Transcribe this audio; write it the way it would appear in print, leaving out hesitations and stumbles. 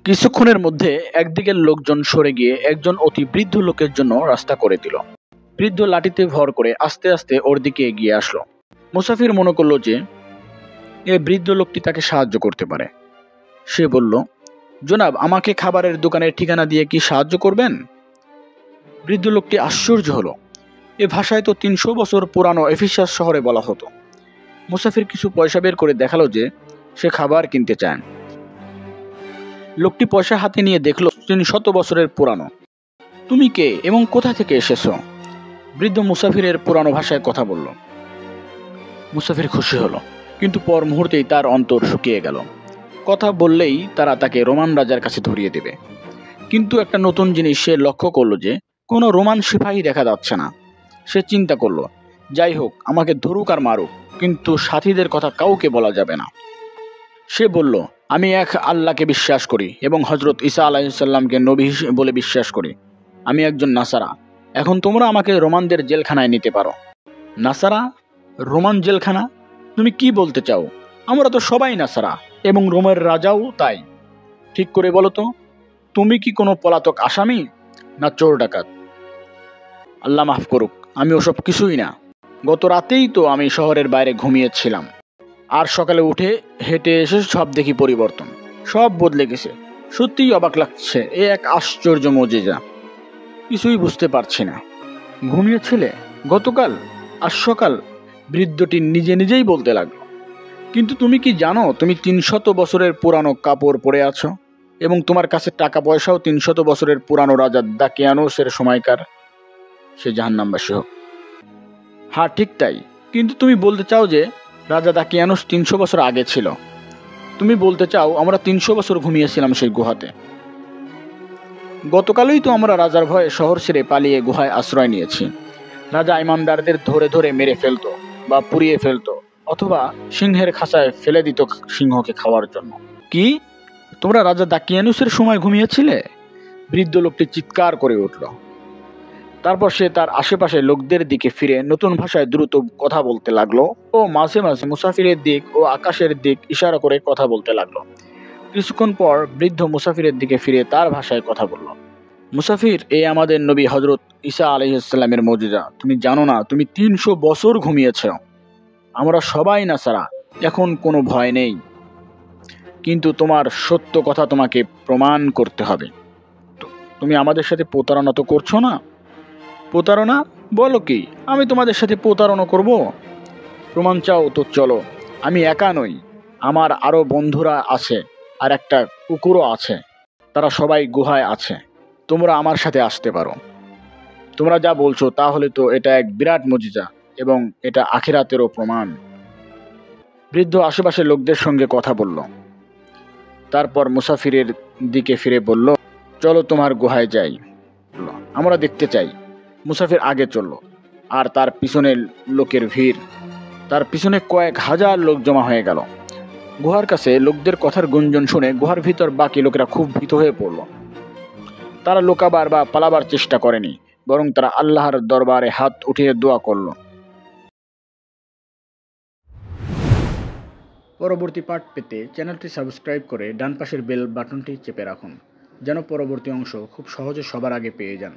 কিছুক্ষণের মধ্যে একদিকের লোকজন সরে গিয়ে একজন অতি বৃদ্ধ লোকের জন্য রাস্তা করে দিল। বৃদ্ধ লাঠিতে ভর করে আস্তে আস্তে ওর দিকে এগিয়ে আসলো। মুসাফির মনে করলো যে এই বৃদ্ধ লোকটি তাকে সাহায্য করতে পারে। সে বলল, জনাব, আমাকে খাবারের দোকানের ঠিকানা দিয়ে কি সাহায্য করবেন? বৃদ্ধ লোকটি আশ্চর্য হলো। এ ভাষায় তো ৩০০ বছর পুরানো এফিসাস শহরে বলা হতো। মুসাফির কিছু পয়সা বের করে দেখালো যে সে খাবার কিনতে চায়। লোকটি পয়সা হাতে নিয়ে দেখলো ৩০০ বছরের পুরানো। তুমি কে এবং কোথা থেকে এসেছো? বৃদ্ধ মুসাফিরের পুরানো ভাষায় কথা বলল। মুসাফির খুশি হলো, কিন্তু পর মুহূর্তেই তার অন্তর শুকিয়ে গেল। কথা বললেই তারা তাকে রোমান রাজার কাছে ধরিয়ে দেবে। কিন্তু একটা নতুন জিনিস সে লক্ষ্য করলো যে কোনো রোমান সিপাহী দেখা যাচ্ছে না। সে চিন্তা করলো, যাই হোক, আমাকে ধরুক আর মারুক, কিন্তু সাথীদের কথা কাউকে বলা যাবে না। সে বলল, আমি এক আল্লাহকে বিশ্বাস করি এবং হজরত ঈসা আলাইহিসসালামকে নবী বলে বিশ্বাস করি। আমি একজন নাসারা। এখন তোমরা আমাকে রোমানদের জেলখানায় নিতে পারো। নাসারা? রোমান জেলখানা? তুমি কি বলতে চাও? আমরা তো সবাই নাসারা এবং রোমের রাজাও তাই। ঠিক করে বলো তো, তুমি কি কোনো পলাতক আসামি না চোর ডাকাত? আল্লাহ মাফ করুক, আমি ওসব কিছুই না। গত রাতেই তো আমি শহরের বাইরে ঘুমিয়েছিলাম, আর সকালে উঠে হেঁটে এসে সব দেখি পরিবর্তন, সব বদলে গেছে। সত্যিই অবাক লাগছে, এ এক আশ্চর্য মুজিজা। কিছুই বুঝতে পারছি না। ঘুমিয়েছিলে গতকাল আর সকাল? বৃদ্ধটি নিজে নিজেই বলতে লাগলো। কিন্তু তুমি কি জানো তুমি ৩০০ বছরের পুরানো কাপড় পরে আছো এবং তোমার কাছে টাকা পয়সাও ৩০০ বছরের পুরানো রাজা দাকিয়ানোসের সময়কার। সে জাহান্নামবাসী হোক। হ্যাঁ, ঠিক তাই। কিন্তু তুমি বলতে চাও যে রাজা দাকিয়ানোস ৩০০ বছর আগে ছিল। তুমি বলতে চাও আমরা ৩০০ বছর ঘুমিয়েছিলাম সেই গুহাতে। গতকালই তো আমরা রাজার ভয়ে শহর ছেড়ে পালিয়ে গুহায় আশ্রয় নিয়েছি। রাজা ইমানদারদের ধরে ধরে মেরে ফেলতো বা পুড়িয়ে ফেলতো, অথবা সিংহের খাঁচায় ফেলে দিত সিংহকে খাওয়ার জন্য। কি? তোমরা রাজা দাকিয়ানুসের সময় ঘুমিয়েছিলে? বৃদ্ধ লোকটি চিৎকার করে উঠল। তারপর সে তার আশেপাশে লোকদের দিকে ফিরে নতুন ভাষায় দ্রুত কথা বলতে লাগলো ও মাঝে মাঝে মুসাফিরের দিক ও আকাশের দিক ইশারা করে কথা বলতে লাগলো। কিছুক্ষণ পর বৃদ্ধ মুসাফিরের দিকে ফিরে তার ভাষায় কথা বলল। মুসাফির, এ আমাদের নবী হজরত ঈসা আলাইহিসসালামের মুজিজা। তুমি জানো না তুমি ৩০০ বছর ঘুমিয়েছ। আমরা সবাই নাসারা, এখন কোনো ভয় নেই। কিন্তু তোমার সত্য কথা তোমাকে প্রমাণ করতে হবে। তুমি আমাদের সাথে প্রতারণা তো করছো না? প্রতারণা? বলো কি, আমি তোমাদের সাথে প্রতারণা করব? প্রমাণ চাও তো চলো। আমি একা নই, আমার আরো বন্ধুরা আছে, আর একটা কুকুরও আছে। তারা সবাই গুহায় আছে। তোমরা আমার সাথে আসতে পারো। তোমরা যা বলছো তাহলে তো এটা এক বিরাট মুজিজা এবং এটা আখিরাতেরও প্রমাণ। বৃদ্ধ আশেপাশের লোকদের সঙ্গে কথা বলল। তারপর মুসাফিরের দিকে ফিরে বলল, চলো তোমার গুহায় যাই, আমরা দেখতে চাই। মুসাফির আগে চলল, আর তার পিছনে লোকের ভিড়। তার পিছনে কয়েক হাজার লোক জমা হয়ে গেল। গুহার কাছে লোকদের কথার গুঞ্জন শুনে গুহার ভিতর বাকি লোকেরা খুব ভীত হয়ে পড়ল। তারা লোকাবার বা পালাবার চেষ্টা করেনি, বরং তারা আল্লাহর দরবারে হাত উঠিয়ে দোয়া করল। পরবর্তী পার্ট পেতে চ্যানেলটি সাবস্ক্রাইব করে ডান পাশের বেল বাটনটি চেপে রাখুন, যেন পরবর্তী অংশ খুব সহজে সবার আগে পেয়ে যান।